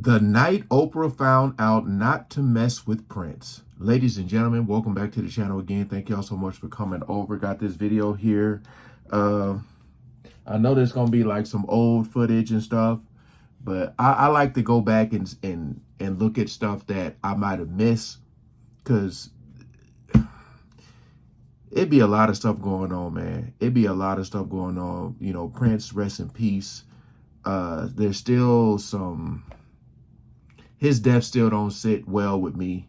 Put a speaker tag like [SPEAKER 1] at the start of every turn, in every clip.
[SPEAKER 1] The night Oprah found out not to mess with Prince. Ladies and gentlemen, welcome back to the channel again. Thank y'all so much for coming over. Got this video here. I know there's gonna be like some old footage and stuff, but I like to go back and look at stuff that I might have missed, because it'd be a lot of stuff going on, man. It'd be a lot of stuff going on. You know, Prince, rest in peace. There's still some... His death still don't sit well with me.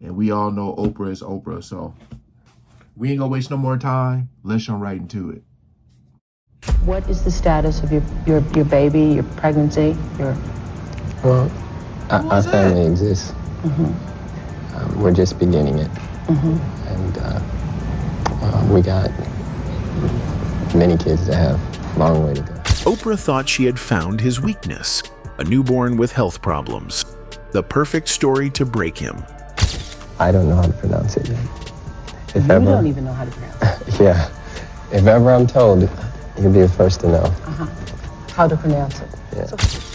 [SPEAKER 1] And we all know Oprah is Oprah. So we ain't gonna waste no more time. Let's jump right into it.
[SPEAKER 2] What is the status of your baby, your pregnancy, your...
[SPEAKER 3] Well, our family exists. We're just beginning it. And we got many kids to have. Long way to go.
[SPEAKER 4] Oprah thought she had found his weakness, a newborn with health problems. The perfect story to break him.
[SPEAKER 3] I don't know how to pronounce it yet.
[SPEAKER 2] You don't even know how to pronounce it?
[SPEAKER 3] Yeah. If ever I'm told, you'll be the first to know.
[SPEAKER 2] How to pronounce it.
[SPEAKER 3] Yeah.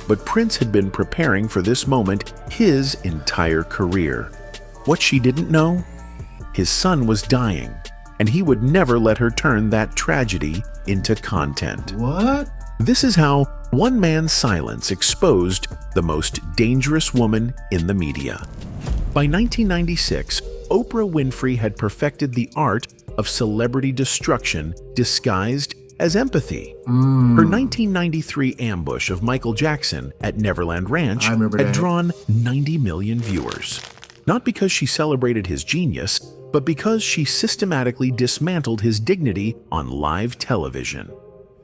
[SPEAKER 4] But Prince had been preparing for this moment his entire career. What she didn't know? His son was dying, and he would never let her turn that tragedy into content.
[SPEAKER 1] What?
[SPEAKER 4] This is how one man's silence exposed the most dangerous woman in the media. By 1996, Oprah Winfrey had perfected the art of celebrity destruction disguised as empathy. Her 1993 ambush of Michael Jackson at Neverland Ranch had drawn 90 million viewers. Not because she celebrated his genius, but because she systematically dismantled his dignity on live television.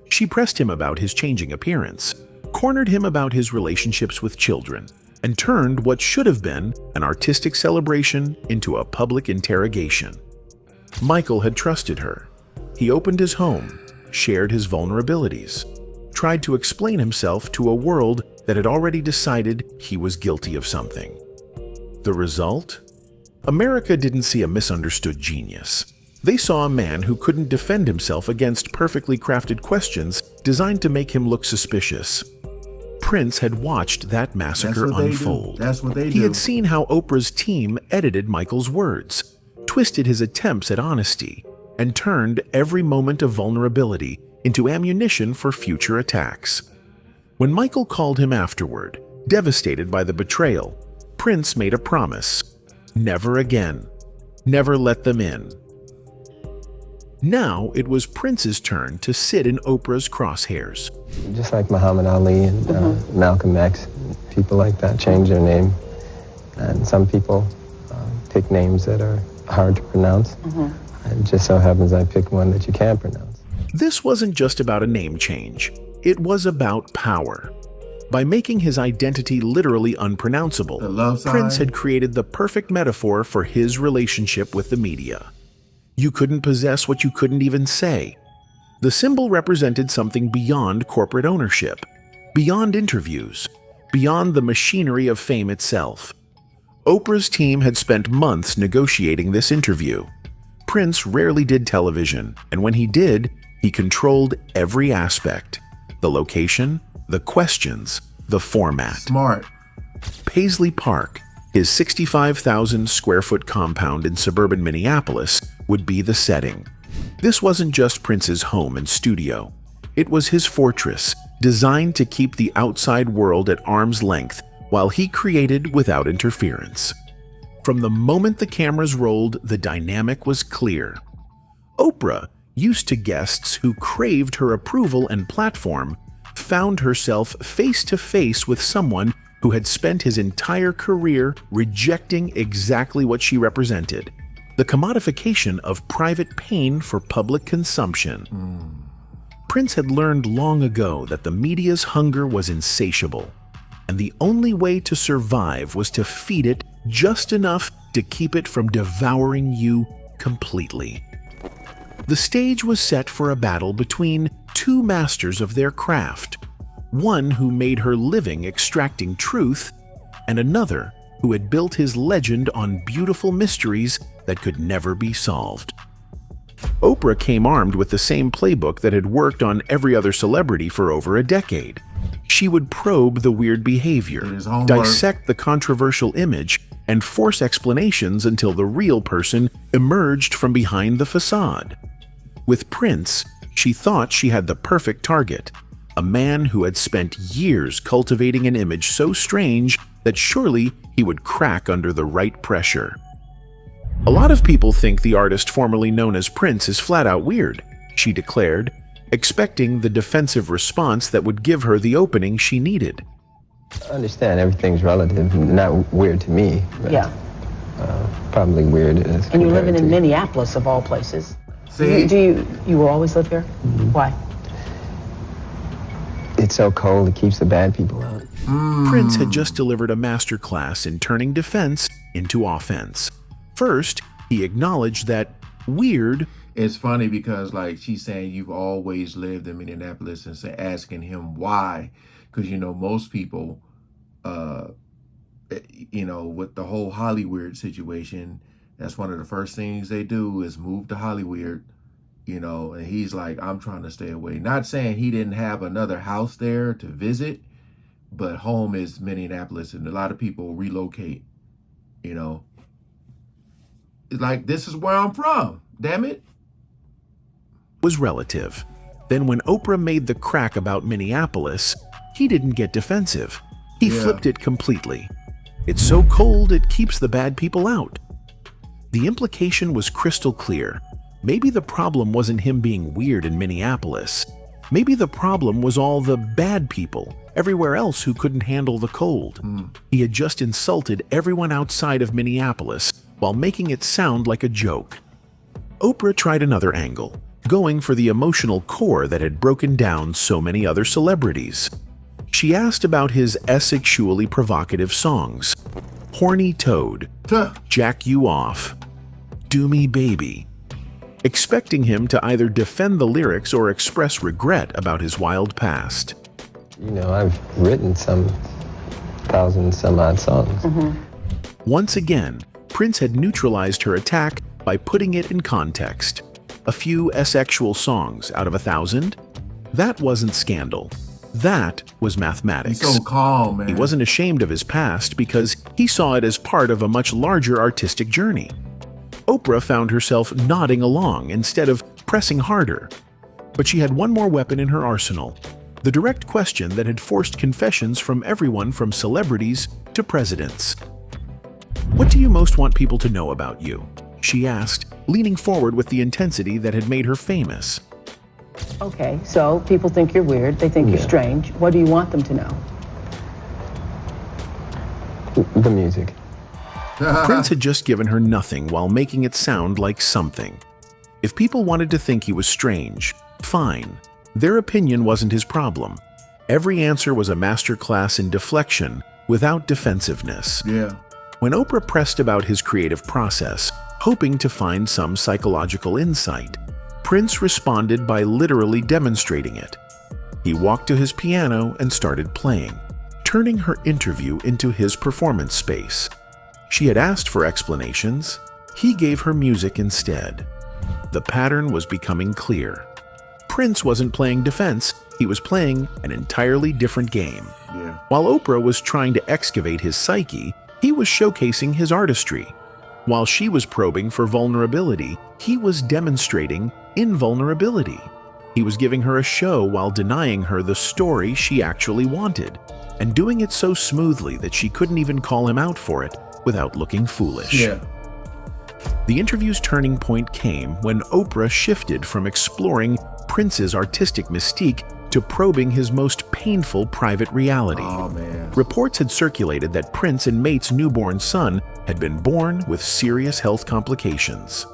[SPEAKER 4] She pressed him about his changing appearance, cornered him about his relationships with children, and turned what should have been an artistic celebration into a public interrogation. Michael had trusted her. He opened his home, shared his vulnerabilities, tried to explain himself to a world that had already decided he was guilty of something. The result? America didn't see a misunderstood genius. They saw a man who couldn't defend himself against perfectly crafted questions designed to make him look suspicious. Prince had watched that massacre unfold.
[SPEAKER 1] That's what they do.
[SPEAKER 4] He had seen how Oprah's team edited Michael's words, twisted his attempts at honesty, and turned every moment of vulnerability into ammunition for future attacks. When Michael called him afterward, devastated by the betrayal, Prince made a promise. Never again. Never let them in. Now it was Prince's turn to sit in Oprah's crosshairs.
[SPEAKER 3] Just like Muhammad Ali and Malcolm X, people like that change their name. And some people pick names that are hard to pronounce. It just so happens I picked one that you can't pronounce.
[SPEAKER 4] This wasn't just about a name change. It was about power. By making his identity literally unpronounceable, Prince had created the perfect metaphor for his relationship with the media. You couldn't possess what you couldn't even say. The symbol represented something beyond corporate ownership, beyond interviews, beyond the machinery of fame itself. Oprah's team had spent months negotiating this interview. Prince rarely did television, and when he did, he controlled every aspect: the location, the questions, the format.
[SPEAKER 1] Smart.
[SPEAKER 4] Paisley Park, his 65,000 square foot compound in suburban Minneapolis, would be the setting. This wasn't just Prince's home and studio. It was his fortress, designed to keep the outside world at arm's length while he created without interference. From the moment the cameras rolled, the dynamic was clear. Oprah, used to guests who craved her approval and platform, found herself face to face with someone who had spent his entire career rejecting exactly what she represented: the commodification of private pain for public consumption. Prince had learned long ago that the media's hunger was insatiable, and the only way to survive was to feed it just enough to keep it from devouring you completely. The stage was set for a battle between two masters of their craft, one who made her living extracting truth, and another who had built his legend on beautiful mysteries that could never be solved. Oprah came armed with the same playbook that had worked on every other celebrity for over a decade. She would probe the weird behavior,
[SPEAKER 1] It is homework.
[SPEAKER 4] dissect the controversial image, and force explanations until the real person emerged from behind the facade. With Prince, she thought she had the perfect target, a man who had spent years cultivating an image so strange that surely he would crack under the right pressure. A lot of people think the artist formerly known as Prince is flat out weird, she declared, expecting the defensive response that would give her the opening she needed.
[SPEAKER 3] I understand everything's relative, not weird to me, but
[SPEAKER 2] Yeah.
[SPEAKER 3] probably weird as
[SPEAKER 2] And you're living
[SPEAKER 3] compared
[SPEAKER 2] in
[SPEAKER 3] to-
[SPEAKER 2] Minneapolis, of all places.
[SPEAKER 1] See?
[SPEAKER 2] You will always live here? Why?
[SPEAKER 3] It's so cold, it keeps the bad people out.
[SPEAKER 4] Prince had just delivered a masterclass in turning defense into offense. First, he acknowledged that weird
[SPEAKER 1] It's funny because, like, she's saying you've always lived in Minneapolis and asking him why. Because, you know, most people, you know, with the whole Hollywood situation, that's one of the first things they do is move to Hollywood, you know, and he's like, I'm trying to stay away. Not saying he didn't have another house there to visit, but home is Minneapolis, and a lot of people relocate, you know. It's like, this is where I'm from, damn it.
[SPEAKER 4] was relative. Then when Oprah made the crack about Minneapolis, he didn't get defensive. He
[SPEAKER 1] Yeah.
[SPEAKER 4] flipped it completely. It's so cold it keeps the bad people out. The implication was crystal clear. Maybe the problem wasn't him being weird in Minneapolis. Maybe the problem was all the bad people everywhere else who couldn't handle the cold. He had just insulted everyone outside of Minneapolis while making it sound like a joke. Oprah tried another angle, going for the emotional core that had broken down so many other celebrities. She asked about his asexually provocative songs, Horny Toad,
[SPEAKER 1] Tuh.
[SPEAKER 4] Jack You Off, Do Me Baby, expecting him to either defend the lyrics or express regret about his wild past.
[SPEAKER 3] You know, I've written some 1,000-some-odd songs.
[SPEAKER 4] Once again, Prince had neutralized her attack by putting it in context. A few asexual songs out of 1,000? That wasn't scandal. That was mathematics.
[SPEAKER 1] He's so calm, man.
[SPEAKER 4] He wasn't ashamed of his past because he saw it as part of a much larger artistic journey. Oprah found herself nodding along instead of pressing harder. But she had one more weapon in her arsenal, the direct question that had forced confessions from everyone from celebrities to presidents. "What do you most want people to know about you?" she asked, leaning forward with the intensity that had made her famous.
[SPEAKER 2] Okay, so people think you're weird. They think you're
[SPEAKER 3] Yeah.
[SPEAKER 2] strange. What do you want them to know?
[SPEAKER 3] The music.
[SPEAKER 4] Prince had just given her nothing while making it sound like something. If people wanted to think he was strange, fine. Their opinion wasn't his problem. Every answer was a masterclass in deflection without defensiveness.
[SPEAKER 1] Yeah.
[SPEAKER 4] When Oprah pressed about his creative process, hoping to find some psychological insight, Prince responded by literally demonstrating it. He walked to his piano and started playing, turning her interview into his performance space. She had asked for explanations. He gave her music instead. The pattern was becoming clear. Prince wasn't playing defense, he was playing an entirely different game.
[SPEAKER 1] Yeah.
[SPEAKER 4] While Oprah was trying to excavate his psyche, he was showcasing his artistry. While she was probing for vulnerability, he was demonstrating invulnerability. He was giving her a show while denying her the story she actually wanted, and doing it so smoothly that she couldn't even call him out for it without looking foolish.
[SPEAKER 1] Yeah.
[SPEAKER 4] The interview's turning point came when Oprah shifted from exploring Prince's artistic mystique to probing his most painful private reality.
[SPEAKER 1] Oh, man.
[SPEAKER 4] Reports had circulated that Prince and Mate's newborn son had been born with serious health complications.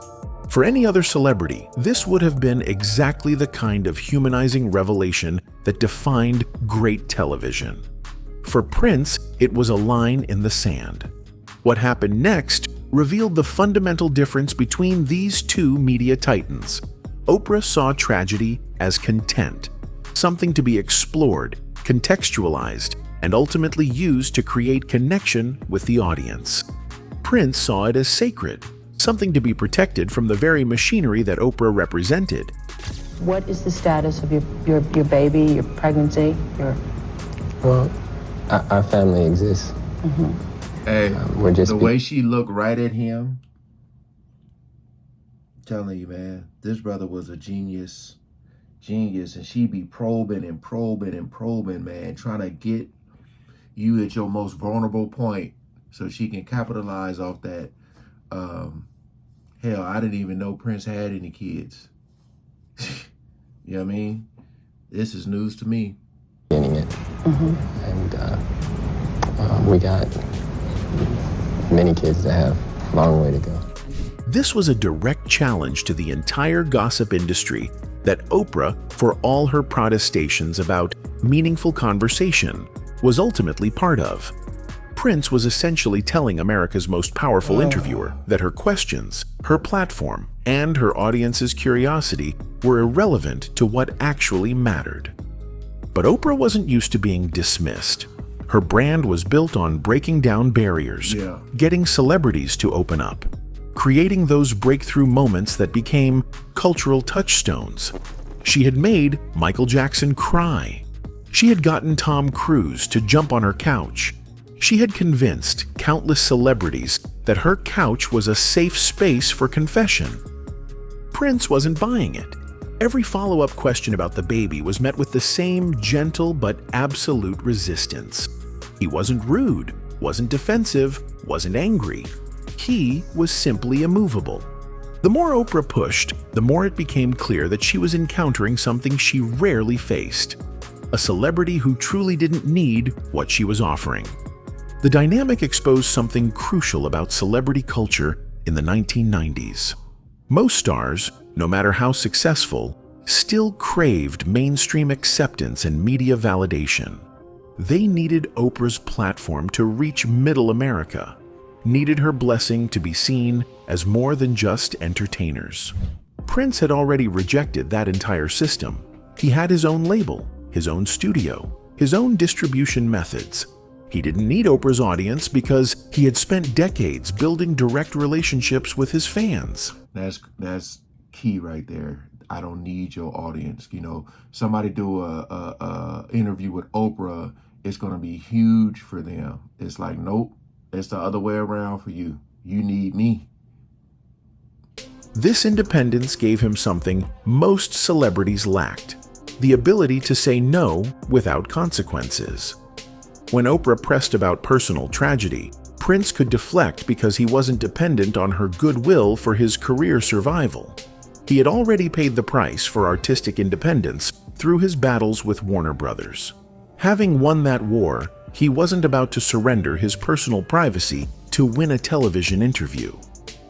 [SPEAKER 4] For any other celebrity, this would have been exactly the kind of humanizing revelation that defined great television. For Prince, it was a line in the sand. What happened next revealed the fundamental difference between these two media titans. Oprah saw tragedy as content, something to be explored, contextualized, and ultimately used to create connection with the audience. Prince saw it as sacred, something to be protected from the very machinery that Oprah represented.
[SPEAKER 2] What is the status of your baby, your pregnancy, your...
[SPEAKER 3] Well, our family exists.
[SPEAKER 1] Hey,
[SPEAKER 3] We're just
[SPEAKER 1] the way she looked right at him, telling you, man, this brother was a genius, and she be probing and probing and probing, man, trying to get you at your most vulnerable point so she can capitalize off that. Hell, I didn't even know Prince had any kids. You know what I mean? This is news to me.
[SPEAKER 3] Getting it. And we got many kids to have. Long way to go.
[SPEAKER 4] This was a direct challenge to the entire gossip industry that Oprah, for all her protestations about meaningful conversation, was ultimately part of. Prince was essentially telling America's most powerful interviewer that her questions, her platform, and her audience's curiosity were irrelevant to what actually mattered. But Oprah wasn't used to being dismissed. Her brand was built on breaking down barriers, getting celebrities to open up, creating those breakthrough moments that became cultural touchstones. She had made Michael Jackson cry. She had gotten Tom Cruise to jump on her couch. She had convinced countless celebrities that her couch was a safe space for confession. Prince wasn't buying it. Every follow-up question about the baby was met with the same gentle but absolute resistance. He wasn't rude, wasn't defensive, wasn't angry. He was simply immovable. The more Oprah pushed, the more it became clear that she was encountering something she rarely faced: a celebrity who truly didn't need what she was offering. The dynamic exposed something crucial about celebrity culture in the 1990s. Most stars, no matter how successful, still craved mainstream acceptance and media validation. They needed Oprah's platform to reach middle America, needed her blessing to be seen as more than just entertainers. Prince had already rejected that entire system. He had his own label, his own studio, his own distribution methods. He didn't need Oprah's audience because he had spent decades building direct relationships with his fans.
[SPEAKER 1] That's key right there. I don't need your audience. You know, somebody do a interview with Oprah, it's gonna be huge for them. It's like, nope, it's the other way around for you. You need me.
[SPEAKER 4] This independence gave him something most celebrities lacked: the ability to say no without consequences. When Oprah pressed about personal tragedy, Prince could deflect because he wasn't dependent on her goodwill for his career survival. He had already paid the price for artistic independence through his battles with Warner Brothers. Having won that war, he wasn't about to surrender his personal privacy to win a television interview.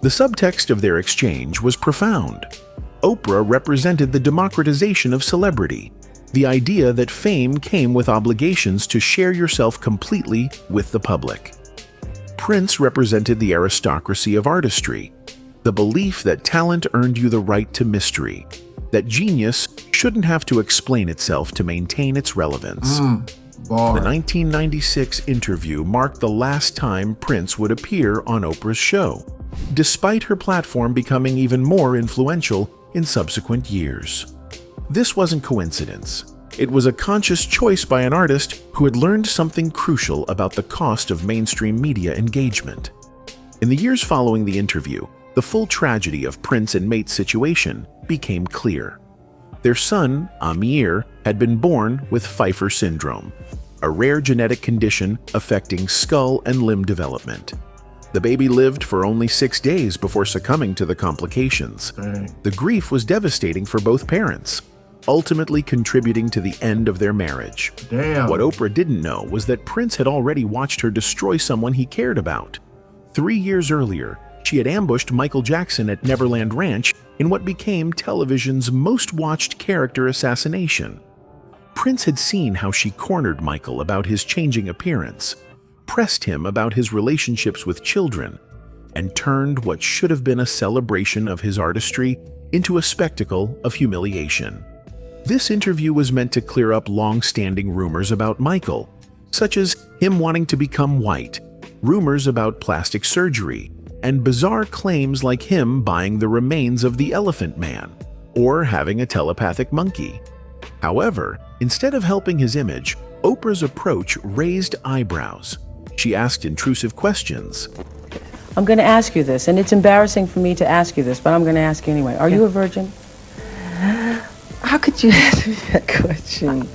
[SPEAKER 4] The subtext of their exchange was profound. Oprah represented the democratization of celebrity, the idea that fame came with obligations to share yourself completely with the public. Prince represented the aristocracy of artistry, the belief that talent earned you the right to mystery, that genius shouldn't have to explain itself to maintain its relevance. The 1996 interview marked the last time Prince would appear on Oprah's show, despite her platform becoming even more influential in subsequent years. This wasn't coincidence. It was a conscious choice by an artist who had learned something crucial about the cost of mainstream media engagement. In the years following the interview, the full tragedy of Prince and Mate's situation became clear. Their son, Amir, had been born with Pfeiffer syndrome, a rare genetic condition affecting skull and limb development. The baby lived for only 6 days before succumbing to the complications. The grief was devastating for both parents, ultimately contributing to the end of their marriage. What Oprah didn't know was that Prince had already watched her destroy someone he cared about. 3 years earlier, she had ambushed Michael Jackson at Neverland Ranch in what became television's most watched character assassination. Prince had seen how she cornered Michael about his changing appearance, pressed him about his relationships with children, and turned what should have been a celebration of his artistry into a spectacle of humiliation. This interview was meant to clear up long-standing rumors about Michael, such as him wanting to become white, rumors about plastic surgery, and bizarre claims like him buying the remains of the Elephant Man or having a telepathic monkey. However, instead of helping his image, Oprah's approach raised eyebrows. She asked intrusive questions.
[SPEAKER 2] I'm going to ask you this, and it's embarrassing for me to ask you this, but I'm going to ask you anyway. Are you a virgin?
[SPEAKER 5] How could you ask me that question?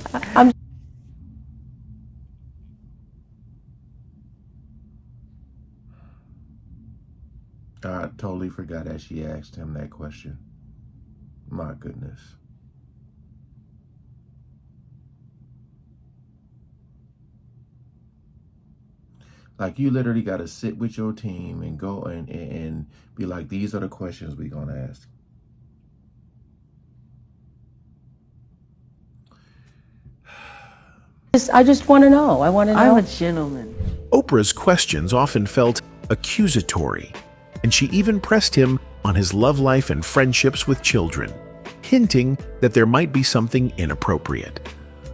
[SPEAKER 1] I totally forgot that she asked him that question. My goodness. Like, you literally got to sit with your team and go and be like, these are the questions we're going to ask.
[SPEAKER 2] I just want to know. I want to know.
[SPEAKER 5] I'm a gentleman.
[SPEAKER 4] Oprah's questions often felt accusatory, and she even pressed him on his love life and friendships with children, hinting that there might be something inappropriate.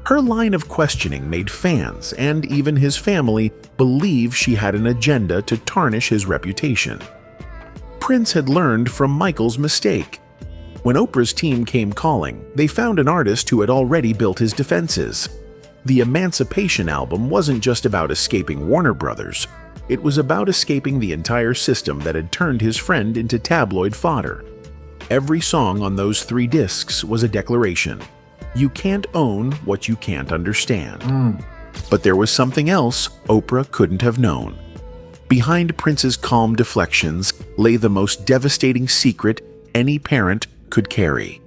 [SPEAKER 4] Her line of questioning made fans and even his family believe she had an agenda to tarnish his reputation. Prince had learned from Michael's mistake. When Oprah's team came calling, they found an artist who had already built his defenses. The Emancipation album wasn't just about escaping Warner Brothers. It was about escaping the entire system that had turned his friend into tabloid fodder. Every song on those 3 discs was a declaration. You can't own what you can't understand. But there was something else Oprah couldn't have known. Behind Prince's calm deflections lay the most devastating secret any parent could carry.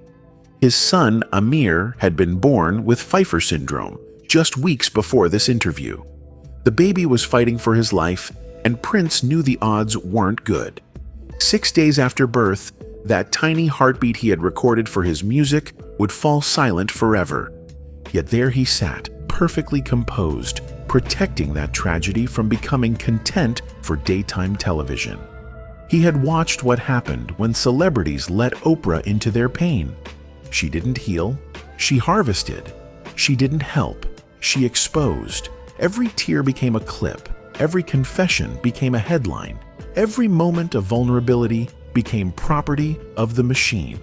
[SPEAKER 4] His son, Amir, had been born with Pfeiffer syndrome just weeks before this interview. The baby was fighting for his life, and Prince knew the odds weren't good. 6 days after birth, that tiny heartbeat he had recorded for his music would fall silent forever. Yet there he sat, perfectly composed, protecting that tragedy from becoming content for daytime television. He had watched what happened when celebrities let Oprah into their pain. She didn't heal, she harvested. She didn't help, she exposed. Every tear became a clip, every confession became a headline, every moment of vulnerability became property of the machine.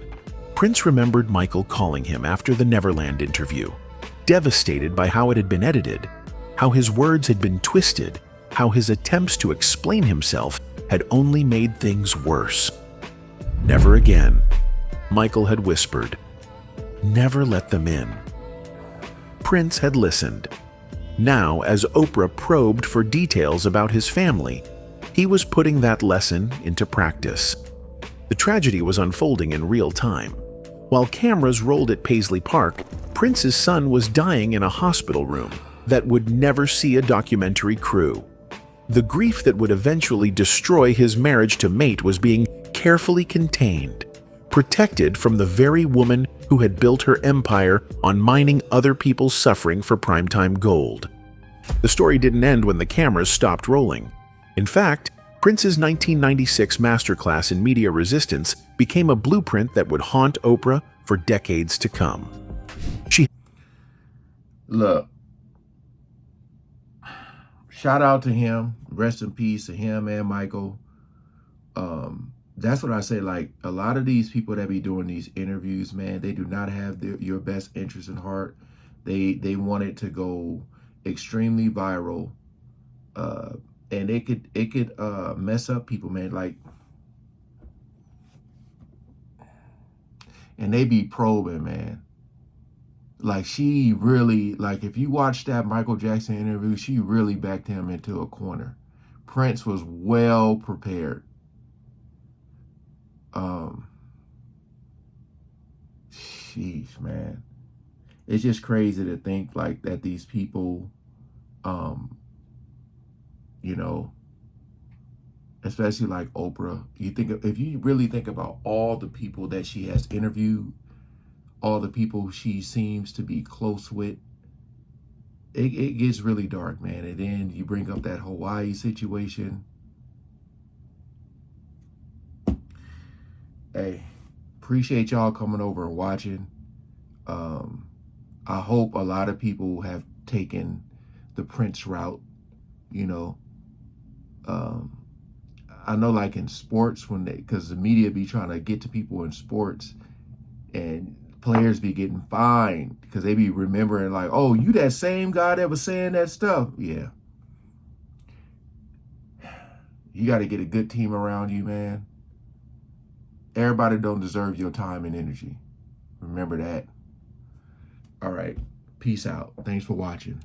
[SPEAKER 4] Prince remembered Michael calling him after the Neverland interview, devastated by how it had been edited, how his words had been twisted, how his attempts to explain himself had only made things worse. Never again, Michael had whispered. Never let them in. Prince had listened. Now, as Oprah probed for details about his family, he was putting that lesson into practice. The tragedy was unfolding in real time. While cameras rolled at Paisley Park, Prince's son was dying in a hospital room that would never see a documentary crew. The grief that would eventually destroy his marriage to Mate was being carefully contained, protected from the very woman who had built her empire on mining other people's suffering for primetime gold. The story didn't end when the cameras stopped rolling. In fact, Prince's 1996 masterclass in media resistance became a blueprint that would haunt Oprah for decades to come.
[SPEAKER 1] Look, shout out to him. Rest in peace to him and Michael. That's what I say. Like, a lot of these people that be doing these interviews, man, they do not have your best interest in heart. They want it to go extremely viral, and it could mess up people, man. Like, and they be probing, man. Like, she really, like, if you watch that Michael Jackson interview, she really backed him into a corner. Prince was well prepared. Sheesh, man. It's just crazy to think, like, that these people, you know, especially like Oprah, if you really think about all the people that she has interviewed, all the people she seems to be close with, it gets really dark, man. And then you bring up that Hawaii situation. Hey, appreciate y'all coming over and watching. I hope a lot of people have taken the Prince route, you know. I know, like, in sports, because the media be trying to get to people in sports, and players be getting fined because they be remembering like, oh, you that same guy that was saying that stuff. Yeah. You got to get a good team around you, man. Everybody don't deserve your time and energy. Remember that. All right. Peace out. Thanks for watching.